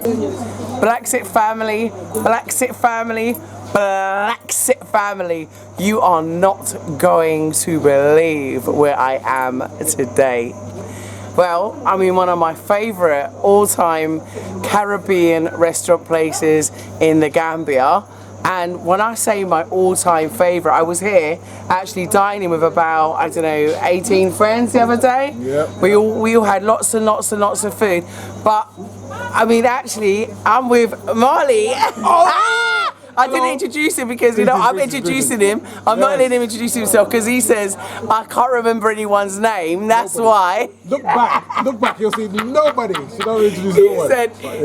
BlaXit family, BlaXit family, BlaXit family. You are not going to believe where I am today. Well, I'm in one of my favourite all-time Caribbean restaurant places in the Gambia. And when I say my all-time favourite, I was here actually dining with about, I don't know, 18 friends the other day. Yep. We all had lots and lots and lots of food. But, I mean, actually, I'm with Marley. Oh! I didn't introduce him because, you know, I'm introducing him. I'm not letting him introduce himself because he says, I can't remember anyone's name. That's why. Look back, you'll see nobody. She don't introduce no one.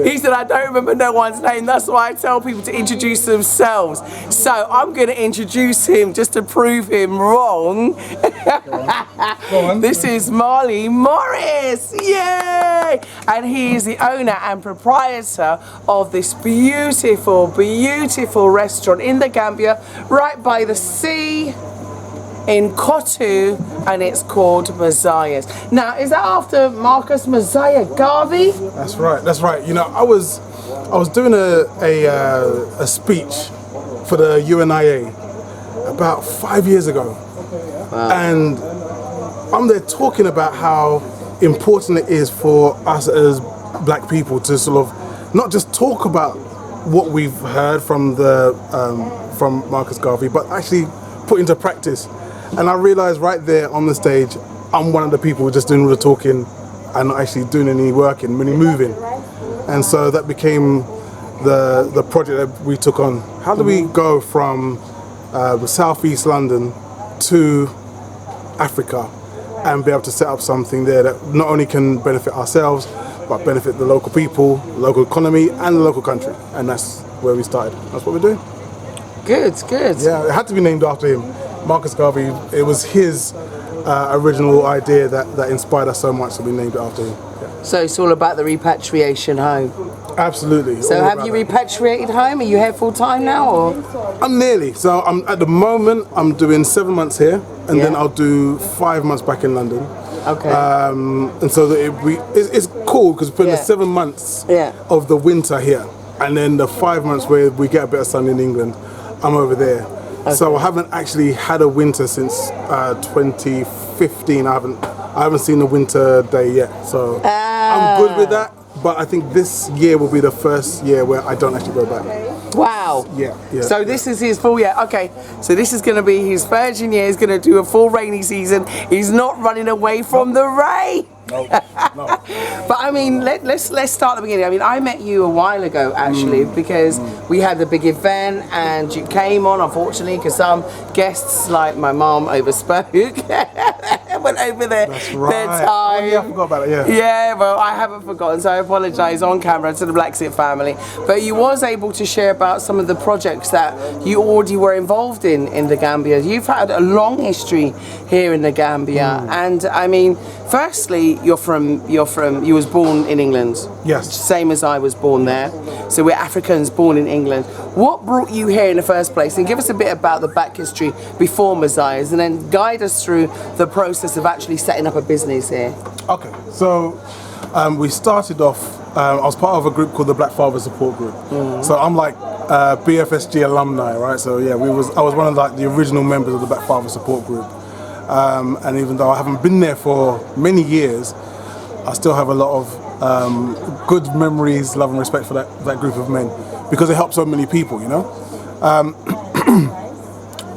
He said, I don't remember no one's name. That's why I tell people to introduce themselves. So I'm going to introduce him just to prove him wrong. Go on. This is Marley Morris. Yay! And he is the owner and proprietor of this beautiful, beautiful restaurant in the Gambia, right by the sea in Kotu, and it's called Mosiah's. Now, is that after Marcus Mosiah Garvey? That's right. You know, I was doing a speech for the UNIA about 5 years ago. Wow. And I'm there talking about how important it is for us as black people to sort of not just talk about what we've heard from from Marcus Garvey, but actually put into practice. And I realized right there on the stage, I'm one of the people just doing all the talking and not actually doing any working, any moving. And so that became the project that we took on. How do we go from Southeast London to Africa and be able to set up something there that not only can benefit ourselves, but benefit the local people, the local economy, and the local country. And that's where we started. That's what we're doing. Good. Yeah, it had to be named after him. Marcus Garvey, it was his original idea that inspired us so much that we named it after him. Yeah. So it's all about the repatriation home. Absolutely. So have you repatriated home? Are you here full time now, or? I'm nearly. So at the moment, I'm doing 7 months here, and then I'll do 5 months back in London. Okay. And so it's cool because we're putting the 7 months of the winter here, and then the 5 months where we get a bit of sun in England, I'm over there. Okay. So I haven't actually had a winter since 2015. I haven't seen a winter day yet. So I'm good with that. But I think this year will be the first year where I don't actually go back. Wow. Yeah. So this is his full year. Okay. So this is going to be his virgin year. He's going to do a full rainy season. He's not running away from the rain. No. But I mean, let's start at the beginning. I mean, I met you a while ago actually because we had the big event and you came on, unfortunately, because some guests like my mom overspoke. Went over their time. Oh, yeah, I forgot about it. Yeah, well, I haven't forgotten, so I apologise on camera to the BlaXit family. But you was able to share about some of the projects that you already were involved in the Gambia. You've had a long history here in the Gambia, and I mean, firstly, you was born in England. Yes. Same as I was born there. So we're Africans born in England. What brought you here in the first place? And give us a bit about the back history before Mosiah's, and then guide us through the process of actually setting up a business here. Okay, so we started off, I was part of a group called the Black Father Support Group. So I'm like BFSG alumni, right? So yeah, I was one of like the original members of the Black Father Support Group. And even though I haven't been there for many years, I still have a lot of good memories, love and respect for that group of men, because it helped so many people, you know.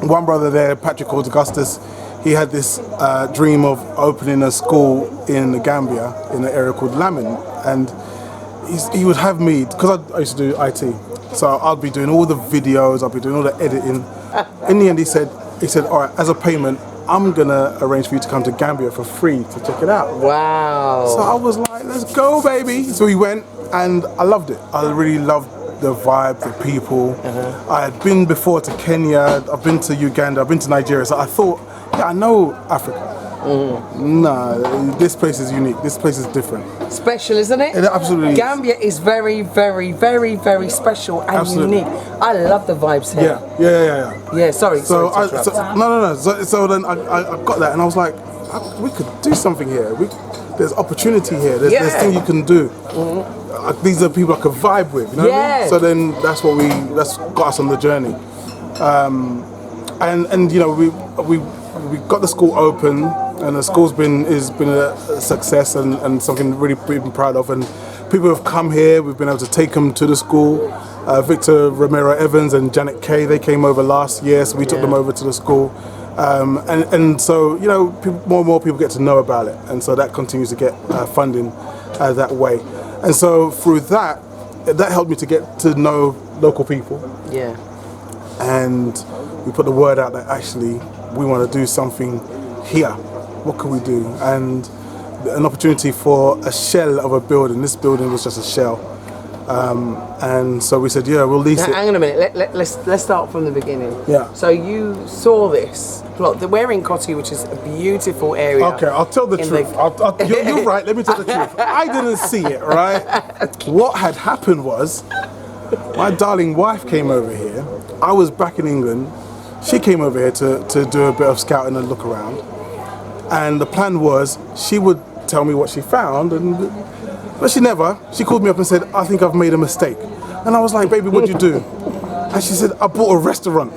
One brother there, Patrick called Augustus, he had this dream of opening a school in the Gambia in an area called Lamin, and he would have me, because I used to do IT, so I'd be doing all the videos, I'd be doing all the editing. In the end, he said, all right, as a payment, I'm gonna arrange for you to come to Gambia for free to check it out. Wow. So I was like, let's go, baby. So we went, and I loved it. I really loved the vibe, the people. I had been before to Kenya, I've been to Uganda, I've been to Nigeria, so I thought, yeah, I know Africa. No, this place is unique. This place is different. Special, isn't it? It absolutely Gambia is very, very, very, very special and unique. I love the vibes here. Yeah, sorry. So then I got that, and I was like, we could do something here. there's opportunity here. There's things you can do. These are people I could vibe with. You know what I mean? So then that's got us on the journey. And you know, we got the school open, and the school's been a success and something really we've been proud of. And people have come here. We've been able to take them to the school. Victor Romero Evans and Janet Kay, they came over last year, so we took them over to the school. And so, you know, more and more people get to know about it, and so that continues to get funding that way. And so through that helped me to get to know local people. Yeah. And we put the word out that actually we want to do something here. What can we do? And an opportunity for a shell of a building. This building was just a shell. And so we said, yeah, we'll lease it. Hang on a minute, let's start from the beginning. Yeah. So you saw this plot. We're in Cottee, which is a beautiful area. Okay, I'll tell the truth. You're right, let me tell the truth. I didn't see it, right? What had happened was, my darling wife came over here. I was back in England. She came over here to do a bit of scouting and look around. And the plan was, she would tell me what she found, but she never. She called me up and said, I think I've made a mistake. And I was like, baby, what'd you do? And she said, I bought a restaurant.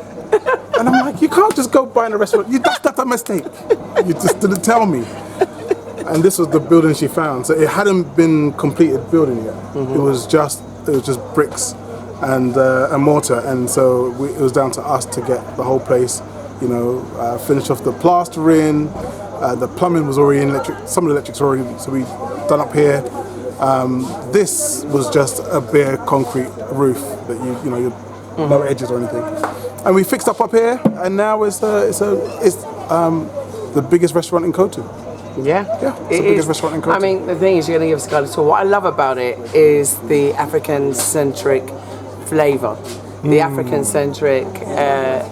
And I'm like, you can't just go buying a restaurant. That's a mistake. You just didn't tell me. And this was the building she found. So it hadn't been completed building yet. It was just bricks and mortar. And so it was down to us to get the whole place, you know, finish off the plastering. The plumbing was already in electric. Some of the electric's already, so we done up here. This was just a bare concrete roof that you know, no edges or anything. And we fixed up here, and now it's the biggest restaurant in Cottee. Yeah, it's the biggest restaurant in Cottee. I mean, the thing is, you're going to give us a guide tour. What I love about it is the African-centric flavour. The African-centric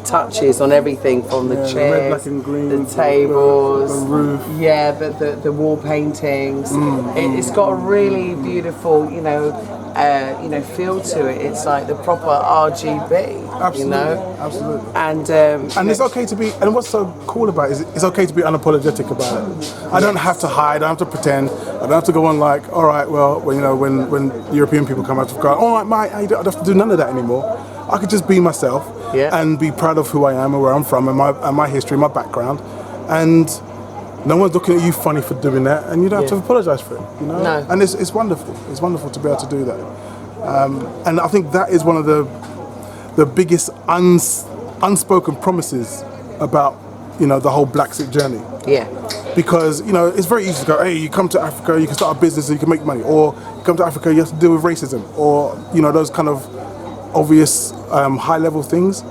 touches on everything, from the chairs, red, black and green, the tables, the roof. Yeah, the wall paintings. It's got a really beautiful, you know, feel to it. It's like the proper RGB. Absolutely, you know? absolutely. And it's okay to be. And what's so cool about it is it's okay to be unapologetic about it. I don't have to hide. I don't have to pretend. I don't have to go on like, all right, well, you know, when European people come out to go, all right, mate, I don't have to do none of that anymore. I could just be myself and be proud of who I am and where I'm from and my history, my background, and no one's looking at you funny for doing that, and you don't have to apologise for it. You know, no. And it's wonderful. It's wonderful to be able to do that, and I think that is one of the biggest unspoken promises about, you know, the whole BlaXit journey. Yeah. Because, you know, it's very easy to go, hey, you come to Africa, you can start a business and you can make money, or you come to Africa, you have to deal with racism, or, you know, those kind of obvious high-level things.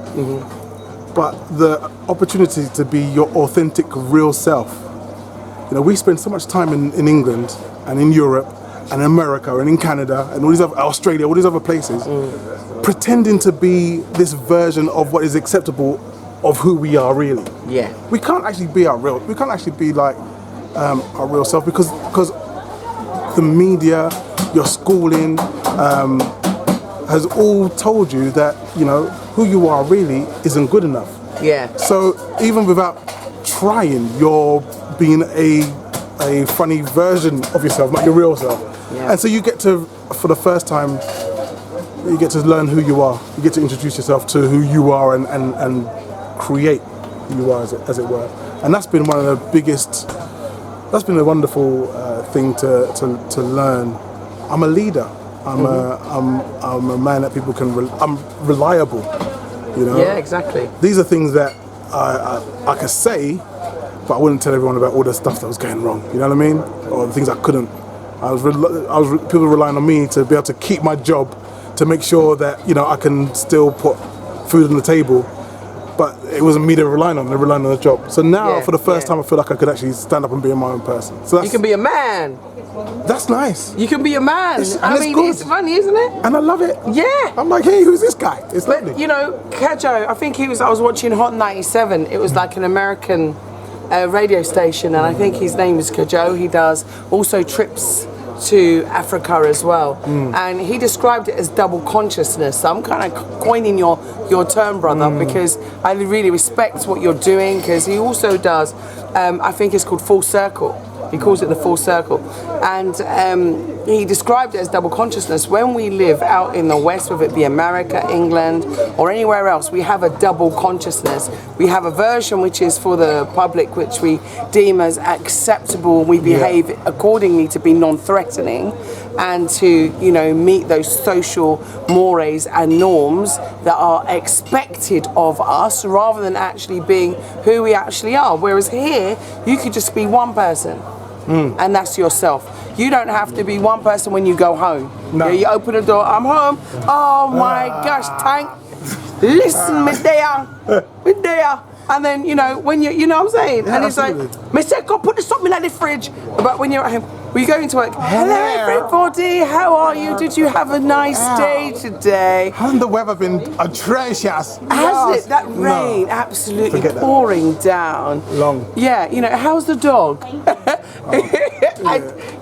But the opportunity to be your authentic, real self. You know, we spend so much time in England and in Europe and in America and in Canada and all these other, Australia, all these other places, pretending to be this version of what is acceptable of who we are really. Yeah. We can't actually be we can't actually be like our real self because the media, your schooling, has all told you that, you know, who you are really isn't good enough. Yeah. So even without trying, you're being a funny version of yourself, not your real self. Yeah. And so you get to, for the first time, you get to learn who you are. You get to introduce yourself to who you are and create who you are, as it were. And that's been one of the biggest. That's been a wonderful thing to learn. I'm a leader. I'm a man that people can. I'm reliable. You know. Yeah, exactly. These are things that I could say, but I wouldn't tell everyone about all the stuff that was going wrong. You know what I mean? Or the things I couldn't. People relying on me to be able to keep my job, to make sure that, you know, I can still put food on the table. But it wasn't me they were relying on. They were relying on the job. So now, for the first time, I feel like I could actually stand up and be my own person. So that's, you can be a man. That's nice. You can be a man. I mean, it's funny, isn't it? And I love it. Yeah. I'm like, hey, who's this guy? It's lovely. You know, Kajo, I think I was watching Hot 97. It was like an American radio station, and I think his name is Kajo. He does also trips to Africa as well, and he described it as double consciousness. So I'm kind of coining your term, brother, because I really respect what you're doing, because he also does, I think it's called Full Circle. He calls it the full circle. And he described it as double consciousness. When we live out in the West, whether it be America, England, or anywhere else, we have a double consciousness. We have a version which is for the public, which we deem as acceptable. We behave accordingly to be non-threatening and to, you know, meet those social mores and norms that are expected of us rather than actually being who we actually are. Whereas here, you could just be one person. And that's yourself. You don't have to be one person when you go home. No. Yeah, you open the door, I'm home. Oh my gosh, Tank. Listen, me there. And then, you know, when you know what I'm saying? Yeah, and it's absolutely. like, Mr. God, put something in the fridge. But when you're at home, when you go into work, hello everybody, how are you? Did you have a nice day today? Hasn't the weather been atrocious? Has it? That rain absolutely Forget that. pouring down. Long. Yeah, you know, how's the dog?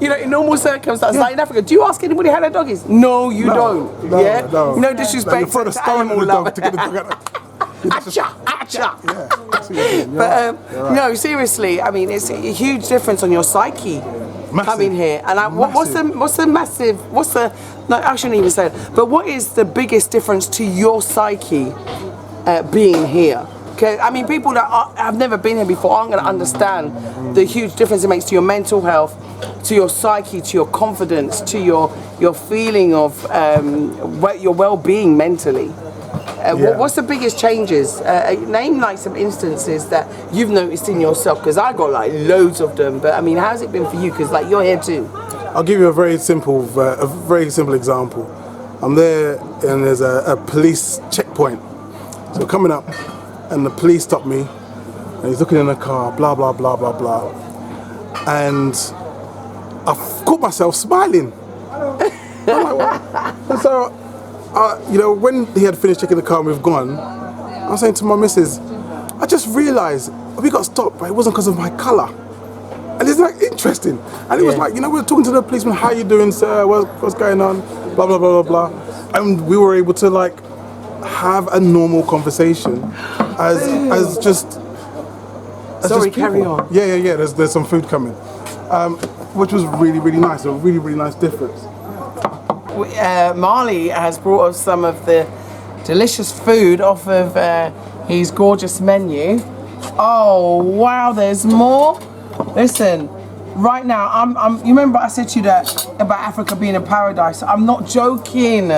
You know, in normal circumstances, like in Africa, do you ask anybody how their dog is? No, you don't. No, yeah? no. No disrespect You throw the to stone at animal the dog lovers. to get the dog out. Acha. Yeah, absolutely. But no, seriously, I mean, it's a huge difference on your psyche coming here. And what's the massive? No, I shouldn't even say it. But what is the biggest difference to your psyche being here? Okay, I mean, people that have never been here before aren't going to understand the huge difference it makes to your mental health, to your psyche, to your confidence, to your feeling of your well-being mentally. What's the biggest changes? Name like some instances that you've noticed in yourself, because I got like loads of them. But I mean, how's it been for you? Because like you're here too. I'll give you a very simple example. I'm there and there's a police checkpoint. So coming up, and the police stop me, and he's looking in the car, blah blah blah blah blah, and I caught myself smiling. I'm like, what? And so, you know, when he had finished checking the car and we've gone, I was saying to my missus, I just realised we got stopped, but it wasn't because of my colour. And it's like interesting. And it was like, you know, we were talking to the policeman, how you doing, sir? What's going on? Blah blah blah blah blah. And we were able to like have a normal conversation as just. Sorry, carry on. Yeah. There's some food coming, which was really nice. A really nice difference. Marley has brought us some of the delicious food off of his gorgeous menu. Oh wow, there's more. Listen, right now, you remember I said to you that about Africa being a paradise. I'm not joking.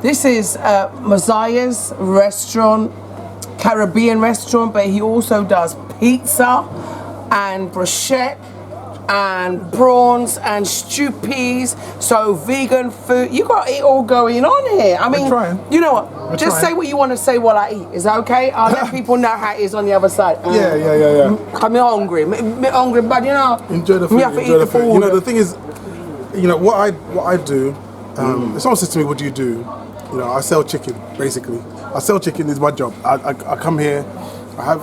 This is Mosiah's restaurant, Caribbean restaurant, but he also does pizza and bruschetta and prawns and stew peas, so vegan food. You got it all going on here. I mean, you know what? Just say what you want to say while I eat. Is that okay? I'll let people know how it is on the other side. Yeah. I'm hungry, but you know. Enjoy the food. Enjoy the food. You know, the thing is, you know what I do. If someone says to me, "What do you do?" You know, I sell chicken. Basically, I sell chicken is my job. I come here. I have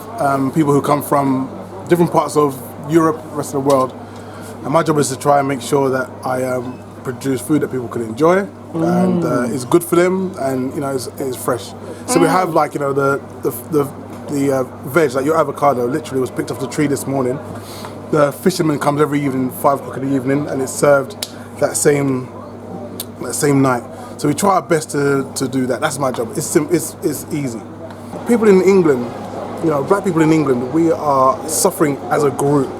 people who come from different parts of Europe, rest of the world. And my job is to try and make sure that I produce food that people can enjoy and is good for them, and you know is fresh. So we have like, you know, the veg, like your avocado, literally was picked off the tree this morning. The fisherman comes every evening, 5 o'clock in the evening, and it's served that same night. So we try our best to do that. That's my job. It's easy. People in England, you know, black people in England, we are suffering as a group.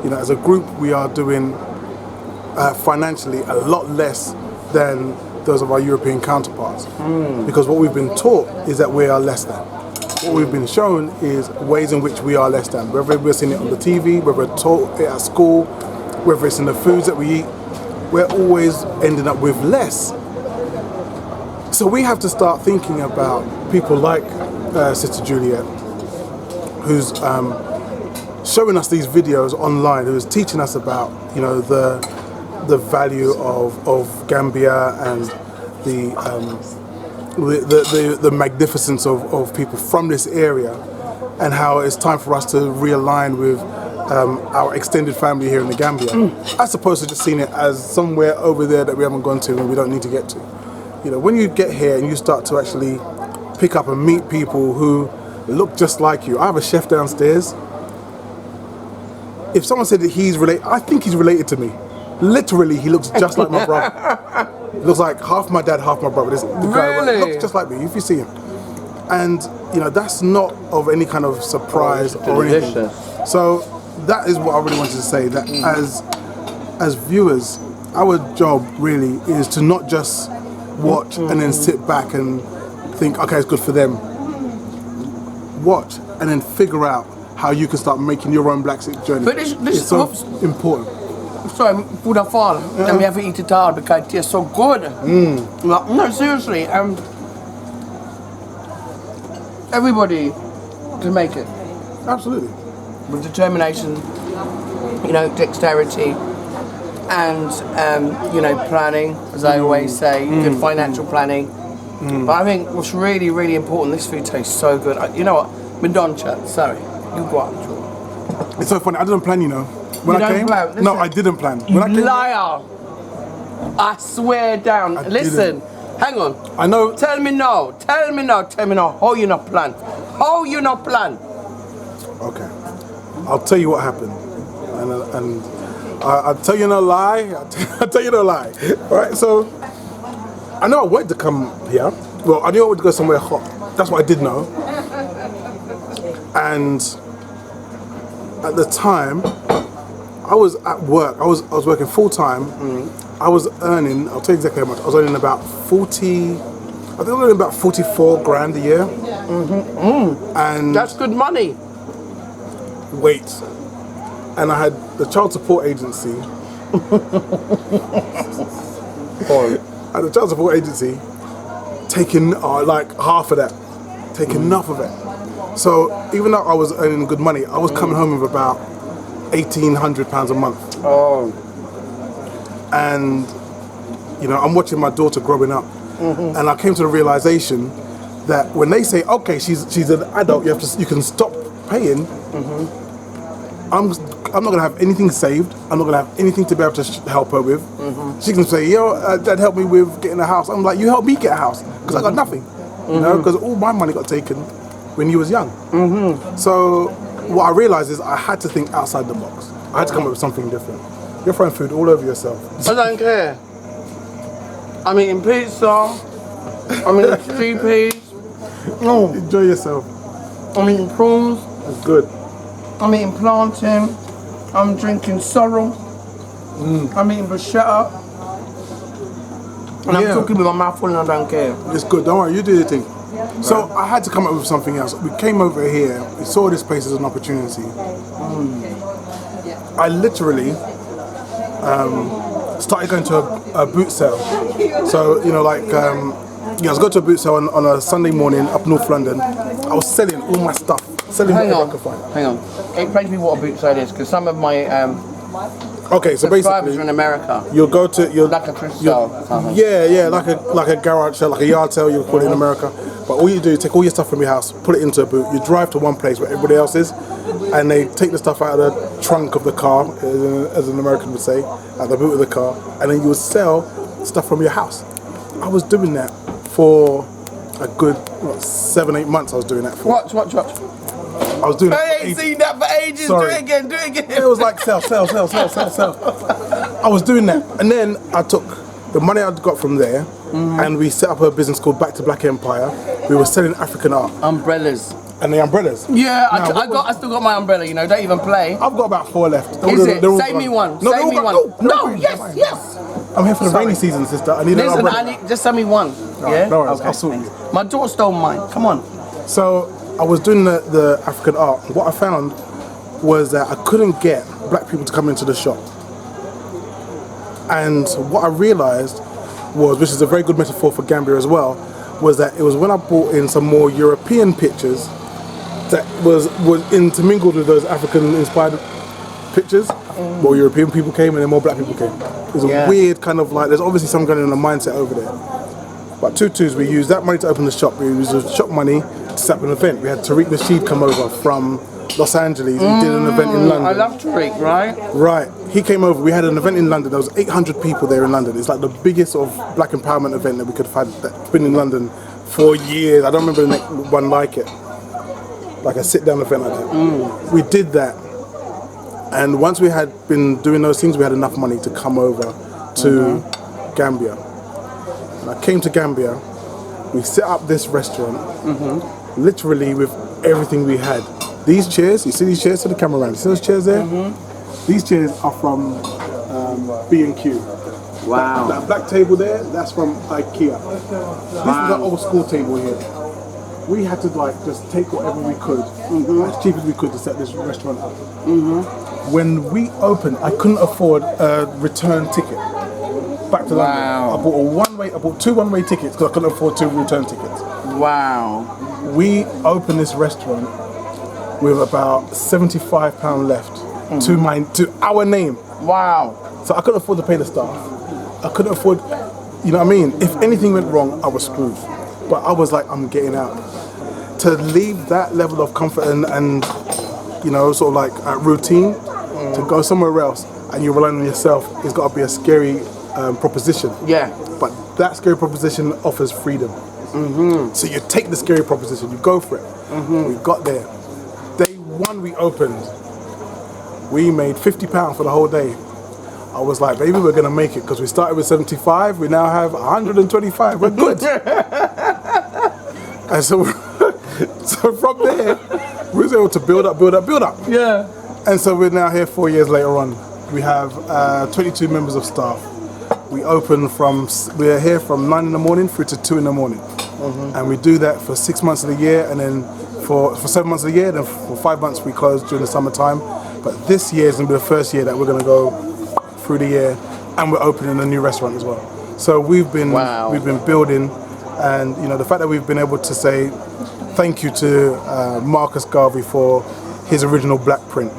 You know, as a group, we are doing financially a lot less than those of our European counterparts. Because what we've been taught is that we are less than. What we've been shown is ways in which we are less than. Whether we're seeing it on the TV, whether we're taught it at school, whether it's in the foods that we eat, we're always ending up with less. So we have to start thinking about people like Sister Juliet, who's showing us these videos online, who is teaching us about, you know, the value of Gambia and the magnificence of people from this area, and how it's time for us to realign with our extended family here in the Gambia, as opposed to just seeing it as somewhere over there that we haven't gone to and we don't need to get to. You know, when you get here and you start to actually pick up and meet people who look just like you. I have a chef downstairs. if someone said that he's related, I think he's related to me. Literally, he looks just like my brother. He looks like half my dad, half my brother. The guy looks just like me, if you see him. And, you know, that's not of any kind of surprise or anything. So that is what I really wanted to say, that as viewers, our job really is to not just watch and then sit back and think, okay, it's good for them. Watch and then figure out how you can start making your own BlaXit journey. But this it's so important. Sorry, food are fall, and we have to eat it all because it tastes so good. No, seriously, everybody can make it. Absolutely. With determination, you know, dexterity, and you know, planning, as I always say, good financial planning. But I think what's really, really important, this food tastes so good. You know what, Madoncha, sorry, you go on. It's so funny, I didn't plan, you know. When you I came, plan. no, I didn't plan. You when I came, liar! I swear down. Listen, hang on. I know. Tell me now. How you not plan? How you not plan? Okay, I'll tell you what happened, and I'll tell you no lie. I'll tell you no lie. All right, so I know I wanted to come here. Well, I knew I wanted to go somewhere hot. That's what I did know. And at the time, I was at work. I was working full time. I was earning. I'll tell you exactly how much. I was earning about 40. I think I was earning about 44 grand a year. And that's good money. Wait. And I had the child support agency. I had the child support agency taking like half of that, taking enough of it. So even though I was earning good money, I was coming home with about £1,800 a month. Oh. And you know, I'm watching my daughter growing up, and I came to the realization that when they say, okay, she's an adult, you can stop paying. I'm not gonna have anything saved. I'm not gonna have anything to be able to help her with. She can say, yo, Dad, help me with getting a house. I'm like, you help me get a house, because I got nothing. You know, because all my money got taken when you was young. So what I realized is I had to think outside the box. I had to come up with something different. You're throwing food all over yourself. I don't care. I'm eating pizza. I'm eating 3 peas. No, enjoy yourself. I'm eating prawns. That's good. I'm eating plantain. I'm drinking sorrel. I'm eating bruschetta. And I'm talking with my mouth full and I don't care. It's good, don't worry, you do your thing. So I had to come up with something else. We came over here, we saw this place as an opportunity. I literally started going to a boot sale. So, you know, like, I was going to a boot sale on a Sunday morning up North London. I was selling all my stuff. Selling whatever I could find. Hang on. Explain to me what a boot sale is, because some of my okay, so basically, are in America. You'll go to like a thrift sale. Yeah, like a garage sale, like a yard sale, you call it in America. But all you do is take all your stuff from your house, put it into a boot. You drive to one place where everybody else is, and they take the stuff out of the trunk of the car, as an American would say, out the boot of the car, and then you would sell stuff from your house. I was doing that for a good 7-8 months. I was doing that for. Watch. I was doing. I ain't seen that for ages. Sorry. Do it again. It was like sell. I was doing that, and then I took the money I got from there, and we set up a business called Back to Black Empire. We were selling African art. Umbrellas. And the umbrellas. Yeah, I still got my umbrella. You know, don't even play. I've got about 4 left. Is it? Save me one. No, Save me one. No, yes. I'm here for the rainy season, sister. I need an umbrella. Just send me one. Yeah. No worries. I'll sort you. My daughter stole mine. Come on. So I was doing the African art. What I found was that I couldn't get black people to come into the shop. And what I realized was, which is a very good metaphor for Gambia as well, was that it was when I brought in some more European pictures that was intermingled with those African-inspired pictures. More European people came and then more black people came. It was a weird kind of like, there's obviously some kind of a mindset over there. But Tutus, we used that money to open the shop. We used the shop money to set up an event. We had Tariq Nasheed come over from Los Angeles. We did an event in London. I love Tariq, right? Right. He came over. We had an event in London. There was 800 people there in London. It's like the biggest sort of black empowerment event that we could find that's been in London for years. I don't remember the next one like it. Like a sit-down event like that. We did that. And once we had been doing those things, we had enough money to come over to Gambia. And I came to Gambia, we set up this restaurant, literally with everything we had. These chairs, you see these chairs to the camera around, you see those chairs there? These chairs are from B&Q. Wow. That black table there, that's from IKEA. This is an old school table here. We had to just take whatever we could, as cheap as we could, to set this restaurant up. When we opened, I couldn't afford a return ticket back to London. I bought two one-way tickets because I couldn't afford 2 return tickets. Wow. We opened this restaurant with about £75 left to our name. Wow. So I couldn't afford to pay the staff. I couldn't afford, you know what I mean? If anything went wrong, I was screwed. But I was like, I'm getting out. To leave that level of comfort and you know, sort of like a routine, to go somewhere else and you're relying on yourself, it's got to be a scary proposition. Yeah. But that scary proposition offers freedom. So you take the scary proposition, you go for it. We got there. Day 1 we opened, we made £50 for the whole day. I was like, baby, we're gonna make it, because we started with 75, we now have 125, we're good. And so from there, we was able to build up. Yeah. And so we're now here 4 years later on. We have 22 members of staff. We're here from 9 in the morning through to 2 in the morning. And we do that for 6 months of the year, and then for 7 months of the year, then for 5 months we close during the summertime. But this year is gonna be the first year that we're gonna go through the year, and we're opening a new restaurant as well. So we've been building, and you know, the fact that we've been able to say thank you to Marcus Garvey for his original black print.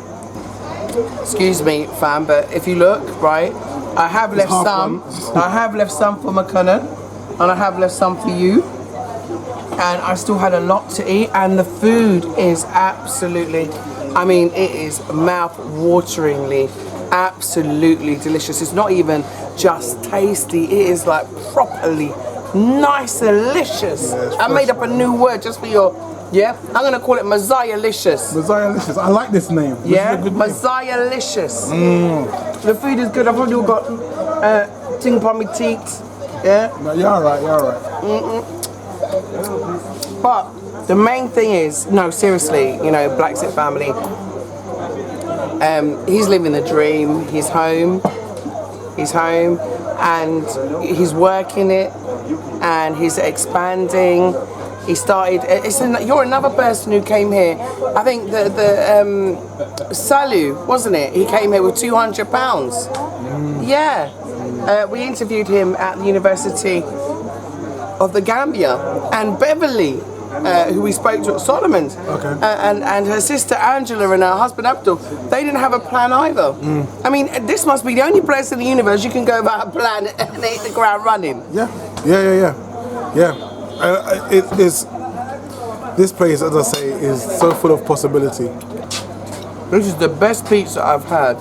Excuse me, fam, but if you look, right, I have left some. I have left some for McCunnan, and I have left some for you. And I still had a lot to eat, and the food is absolutely, I mean, it is mouth-wateringly, absolutely delicious. It's not even just tasty, it is like properly nice, delicious. Yeah, I made up a new word just for your, I'm gonna call it Messiahlicious. Messiahlicious, I like this name. This Yeah, is a good name. Messiahlicious. The food is good. I've already got ting upon my teeth. Yeah. No, you're alright. But the main thing is, no, seriously, you know, Bla Xit Family. He's living the dream. He's home, and he's working it, and he's expanding. He started. You're another person who came here. I think the Salu, wasn't it? He came here with £200. Yeah. We interviewed him at the University of the Gambia, and Beverly, who we spoke to at Solomon's, and her sister Angela and her husband Abdul, they didn't have a plan either. I mean, this must be the only place in the universe you can go without a plan and hit the ground running. Yeah. This place, as I say, is so full of possibility. This is the best pizza I've had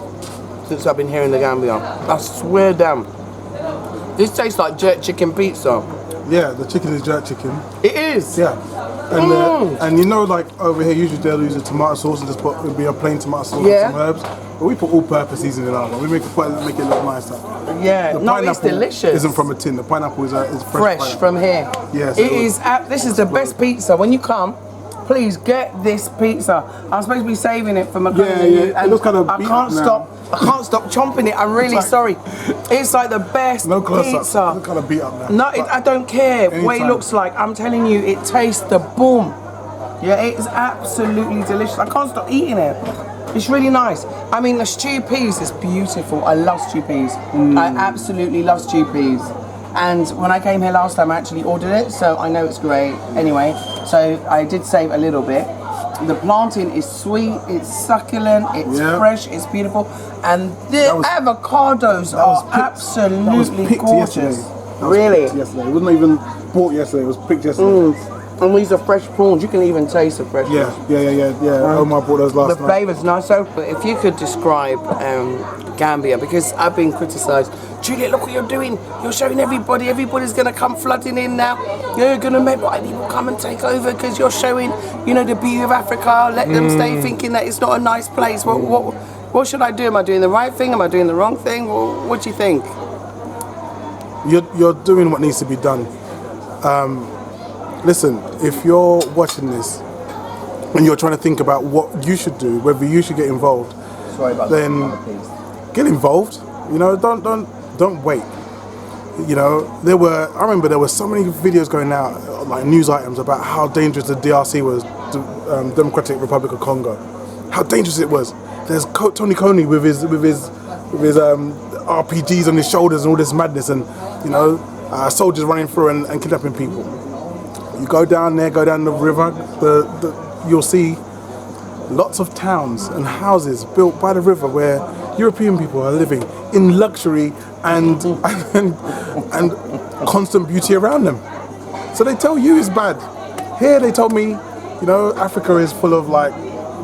since I've been here in the Gambia. I swear down. This tastes like jerk chicken pizza. Yeah, the chicken is jerk chicken. It is. Yeah. And you know, like over here, usually they'll use a tomato sauce and just put it'll be a plain tomato sauce and some herbs. But we put all-purpose seasoning on it. We make it look nicer. Yeah, the no, it's delicious. Isn't from a tin. The pineapple is fresh from here. Yes, it is. This is the best pizza. When you come, please get this pizza. I'm supposed to be saving it for my and it looks kind of I can't stop chomping it. I'm really sorry. It's like the best pizza. It's kind of beat up now. No, I don't care what it looks like. I'm telling you, it tastes the boom. Yeah, it is absolutely delicious. I can't stop eating it. It's really nice. I mean, the stew peas is beautiful. I love stew peas. I absolutely love stew peas. And when I came here last time, I actually ordered it, so I know it's great. Anyway, so I did save a little bit. The plantain is sweet, it's succulent, it's fresh, it's beautiful, and the avocados are absolutely gorgeous. Really? Yesterday. It wasn't even bought yesterday. It was picked yesterday. And these are fresh prawns. You can even taste the fresh prawns. Yeah. Omar bought those last night. The flavour's nice. So, if you could describe Gambia, because I've been criticised. Juliet, look what you're doing. You're showing everybody. Everybody's going to come flooding in now. You're going to make white people come and take over because you're showing, you know, the beauty of Africa. Let them stay thinking that it's not a nice place. What What should I do? Am I doing the right thing? Am I doing the wrong thing? What do you think? You're doing what needs to be done. Listen, if you're watching this and you're trying to think about what you should do, whether you should get involved, then get involved. You know, don't wait. You know, I remember there were so many videos going out, like news items about how dangerous the DRC was, the Democratic Republic of Congo. How dangerous it was. There's Tony Coney with his RPGs on his shoulders and all this madness, and you know, soldiers running through and kidnapping people. You go down there, go down the river, you'll see lots of towns and houses built by the river where European people are living in luxury and constant beauty around them. So they tell you it's bad. Here they told me, you know, Africa is full of like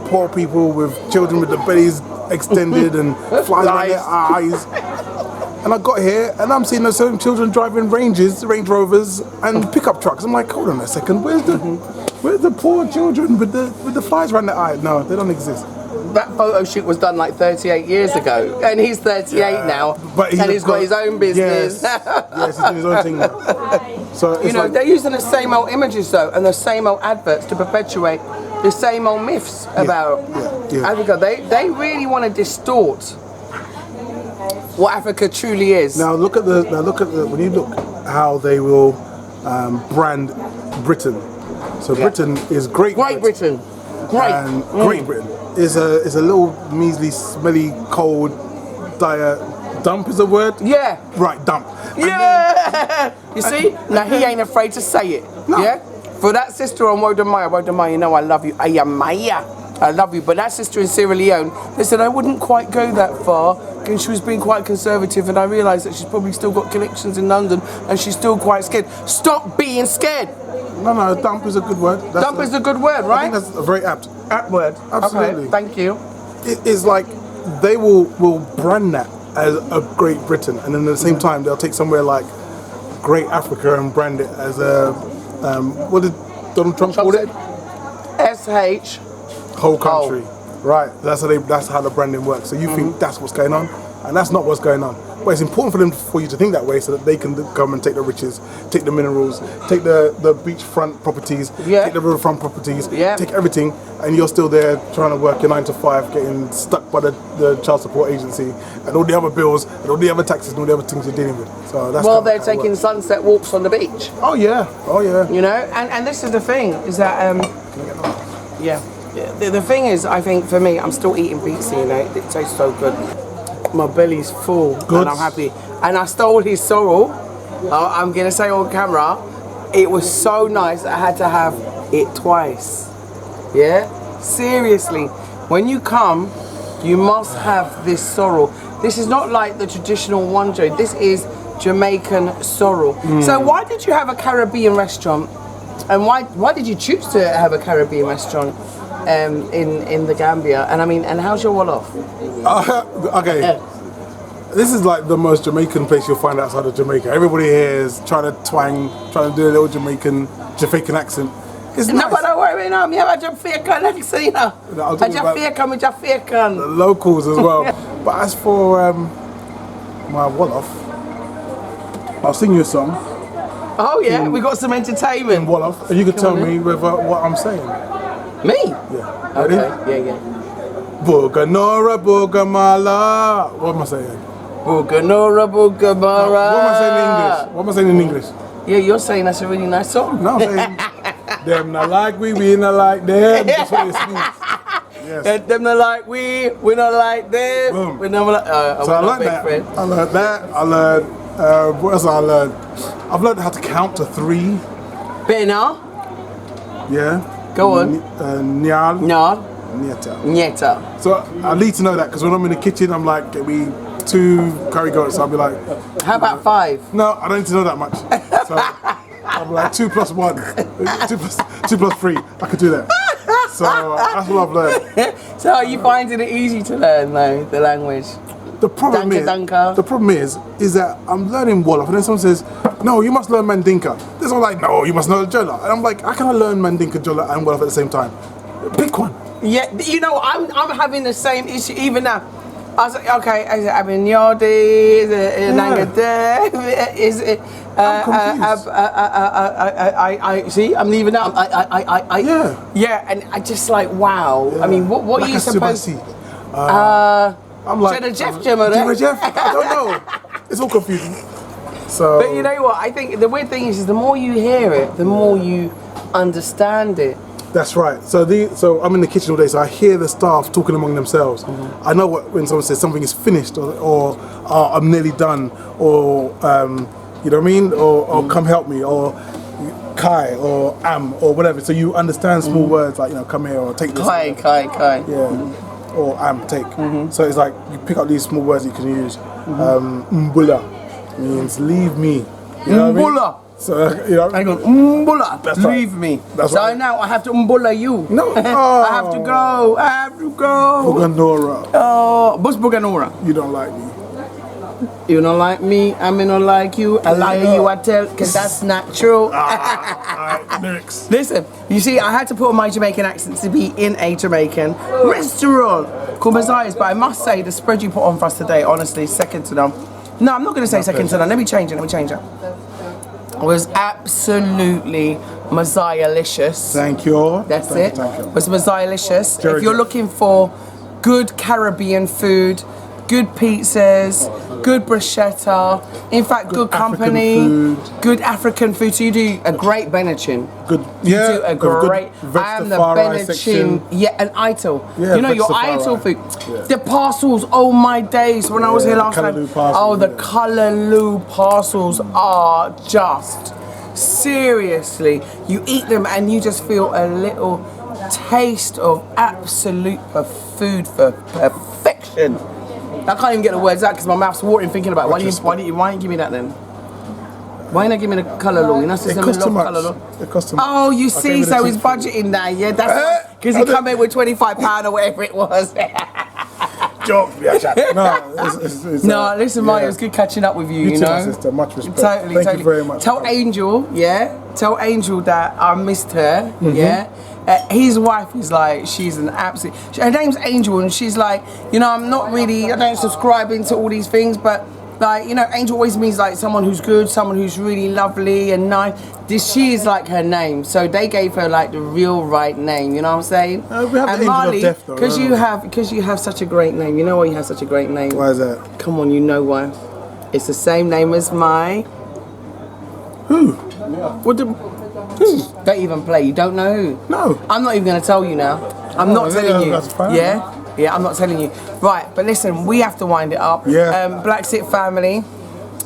poor people with children with the bellies extended and flies around their eyes. And I got here and I'm seeing those same children driving Range Rovers and pickup trucks. I'm like, hold on a second, where's the poor children with the flies around their eye? No, they don't exist. That photo shoot was done like 38 years ago, and he's 38 now, but he's got his own business. Yes, he's doing his own thing now. So you know, like, they're using the same old images though, and the same old adverts to perpetuate the same old myths about Africa. They really want to distort what Africa truly is. Now look at the when you look how they will brand Britain. So Britain is Great Britain. Great. And Great Britain is a little measly, smelly, cold, dire dump is a word? Yeah. Right, dump. Yeah. You see? Now he ain't afraid to say it. No. Yeah. For that sister on Wodamaya, you know I love you. Ayamaya. I love you. But that sister in Sierra Leone, they said I wouldn't quite go that far. And she was being quite conservative, and I realised that she's probably still got connections in London, and she's still quite scared. Stop being scared. No, dump is a good word. Dump is a good word, right? I think that's a very apt word. Absolutely. Okay, thank you. It's like they will brand that as a Great Britain, and then at the same time they'll take somewhere like Great Africa and brand it as a what did Donald Trump call it? SH. Whole country. Right. That's how the branding works. So you think that's what's going on, and that's not what's going on. But it's important for you to think that way so that they can come and take the riches, take the minerals, take the beachfront properties, take the riverfront properties, take everything, and you're still there trying to work your 9 to 5, getting stuck by the child support agency and all the other bills and all the other taxes and all the other things you're dealing with. So that's they're taking sunset walks on the beach. Oh yeah. You know, and this is the thing is that the thing is, I think for me, I'm still eating pizza. You know, it tastes so good. My belly's full and I'm happy. And I stole his sorrel. I'm gonna say on camera, it was so nice that I had to have it twice. Yeah, seriously. When you come, you must have this sorrel. This is not like the traditional wanjo. This is Jamaican sorrel. So why did you have a Caribbean restaurant? And why did you choose to have a Caribbean restaurant in the Gambia? And I mean, and how's your Wolof? Okay. This is like the most Jamaican place you'll find outside of Jamaica. Everybody here is trying to do a little Jamaican accent. It's nice. No, but don't worry, no, me have a Jamaican accent, you know. A Jamaican. The locals as well. But as for my Wolof, I'll sing you a song. Oh yeah, we got some entertainment. In Wolof, and you can tell me whether what I'm saying. Me? Yeah. Okay. Yeah. Booganora, Boogamala. What am I saying? Booganora, Boogamara. What am I saying in English? Yeah, you're saying that's a really nice song. No, I'm saying them not like we not like them. That's what it means. Yes. Them not like we not like them. Boom. We're not like. So I learned that. I learned that. I learned. What else I learned? I've learned how to count to 3. Bena. Yeah. Go on. Nyal. Nyal. Nieta. So I need to know that because when I'm in the kitchen, I'm like, get me 2 curry goats. I'll be like, how about 5? No, I don't need to know that much. So I'll be like 2 plus 1, 2 plus 3. I could do that. So that's what I've learned. So are you finding it easy to learn though, the language? The problem is that I'm learning Wolof, and then someone says, no, you must learn Mandinka. There's one like, no, you must know Jola. And I'm like, how can I learn Mandinka, Jola, and Wolof at the same time? Pick one. Yeah, you know, I'm having the same issue even now. I was like, okay, I'm in your day, is it? I see. I'm leaving out. Yeah, and I just like wow. Yeah. I mean, what are you supposed? I'm like Jeff. I don't know. It's all confusing. So, but you know what? I think the weird thing is the more you hear it, the more you understand it. That's right. So I'm in the kitchen all day, so I hear the staff talking among themselves. I know when someone says something is finished, or I'm nearly done, or you know what I mean, or come help me, or kai, or am, or whatever. So you understand small words like, you know, come here, or take this. Kai. Yeah. Or am, take. So it's like you pick up these small words you can use. Mbula means leave me. You know what I mean? So, you know, I go, Mbula, leave right. me. That's so right. Now I have to Mbula you. No. I have to go. Buganora. Oh, what's Buganora? You don't like me. You don't like me, I may not like you. I lie you, I tell, because that's not true. Alright, next. Listen, you see, I had to put on my Jamaican accent to be in a Jamaican restaurant called Mosiah's, but I must say, the spread you put on for us today, honestly, second to none. No, I'm not going to say second to none. Let me change it. It was absolutely Messiahlicious. Thank you. That's Thank it. you, thank you. It was Messiahlicious. Jerry If you're Jeff. looking for good Caribbean food, good pizzas, good bruschetta, in fact, good company, African good African food. So you do a great Benachin. Good. You Yeah. do a great. I am the Benachin. Yeah, an Ital. Yeah, you know your Vexafari. Ital food. Yeah. The parcels. Oh my days! When I was here last time. The Callaloo parcels are just seriously. You eat them and you just feel a little taste of absolute food for perfection. I can't even get the words out because my mouth's watering thinking about it. Why didn't you give me that then? Why didn't you give me the Callaloo? You know, It cost too much. It cost too much. Oh, you see, so he's budgeting now, yeah? That's because he come in with £25 or whatever it was. Joke. No, listen, Maya, it was good catching up with you, You you too, know? my sister. Much respect. Totally. Thank you very much. Tell Angel that I missed her, yeah? His wife is like, she's an absolute, her name's Angel, and she's like, you know, I don't subscribe into all these things, but like, you know, Angel always means like someone who's good, someone who's really lovely and nice. She is like her name, so they gave her like the real right name. You know what I'm saying? We have the and Angel Marley, of Death, though, because you have such a great name. You know why you have such a great name? Why is that? Come on, you know why? It's the same name as my. Who? What the? Who? Don't even play. You don't know who? No. I'm not even going to tell you now. I'm not telling you. That's fine. Yeah, I'm not telling you. Right, but listen, we have to wind it up. Yeah. BlaXit family.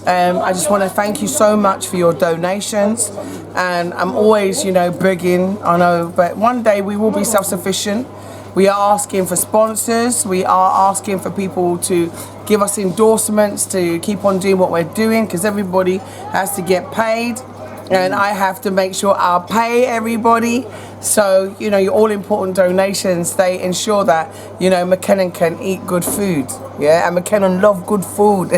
I just want to thank you so much for your donations, and I'm always, you know, begging, I know, but one day we will be self-sufficient. We are asking for sponsors, we are asking for people to give us endorsements to keep on doing what we're doing, because everybody has to get paid, and I have to make sure I pay everybody. So, you know, your all-important donations, they ensure that, you know, McKinnon can eat good food, yeah? And McKinnon loves good food.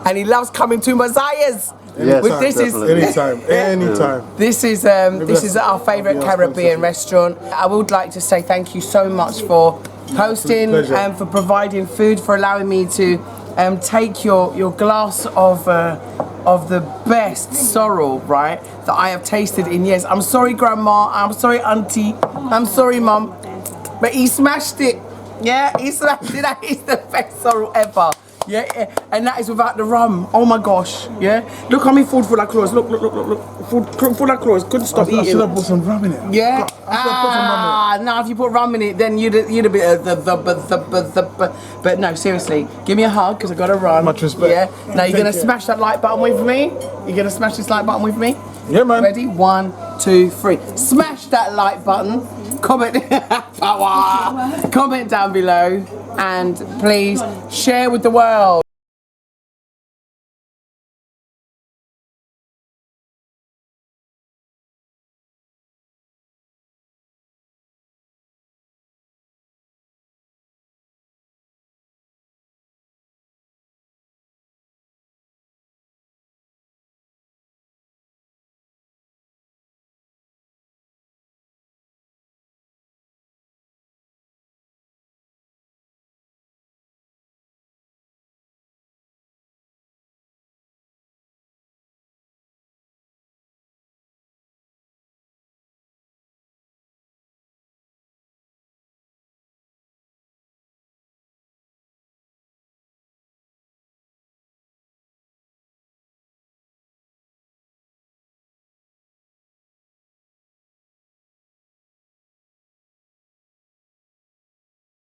And he loves coming to Mosiah's. Yes, anytime. This is our favourite Caribbean restaurant. I would like to say thank you so much for hosting and for providing food, for allowing me to take your glass of the best sorrel, right, that I have tasted in years. I'm sorry, Grandma. I'm sorry, Auntie. I'm sorry, Mum. But he smashed it. Yeah, he smashed it. That is the best sorrel ever. Yeah, and that is without the rum. Oh my gosh. Yeah. Look how many food for that claws. Look. Food for that claws. Couldn't stop eating. I should have put some rum in it. Yeah. No, if you put rum in it, then you'd a bit but no, seriously, give me a hug because I got to run. Much respect. Yeah. Now you're gonna smash that like button with me. You're gonna smash this like button with me. Yeah, man. Ready? 1, 2, 3. Smash that like button. Comment down below, and please share with the world.